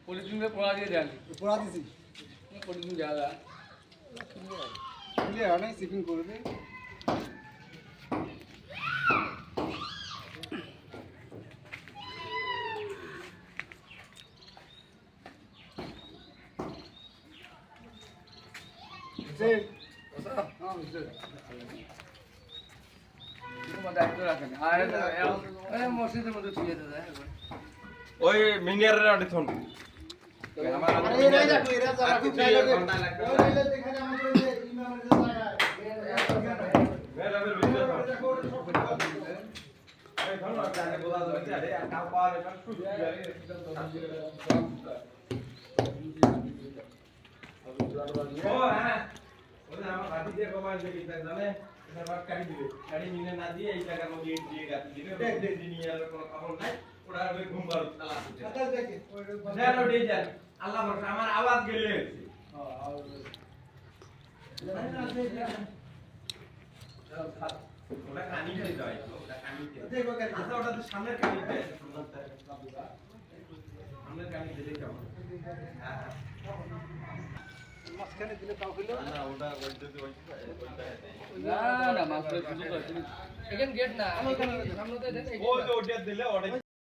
polythene দিয়ে পোড়া দিয়ে দেন পোড়া দিছি পলিথিন দেওয়া যায় ক্লিয়ার নাই শিপিং করে দে দায়িত্ব রাখেন আর মসজিদের মধ্যে ছুঁয়ে দেয় ওই মিনিয়ারের আড়ে থন আমার আরে রে যা তুই রে যা আর তুই কি চাইলে ঘন্টা লাগবে ওই রে দেখা যায় আমাদের যে ইমামের যে জায়গা মেলাবের ভিতরে এই ধরো জানে বলা যাচ্ছে আরে কাউ পাওয়ার এটা শুরু ও হ্যাঁ ওরে আমার ভাবি যে কমাল যে কিটা জানে এটা বাদ কাটি দিবে কাটি মিলে না দিয়ে এই জায়গার মধ্যে ইট দিয়ে গাঁথি দিবে দেখ দেখ দিনিয়া কোনো খবর নাই ওরা ওই ঘুম বারুদ চালা দিতে সাতাশ দেখে দেন ওই যান আল্লাহ ভরসা আমার আওয়াজ গেলে ওটা কানি দিয়ে দাও ওটা কানি দিয়ে দেখো কেন আচ্ছা ওটা তো সামনের কানি দিয়ে সামনের কানি দিলে কেমন হ্যাঁ মাঝখানে দিলে তাও হইলো না ওটা ওইটা না না মাত্র শুধু এখানে গেট না সামনে তো দেন ওই যে ওটা দিলে ওটা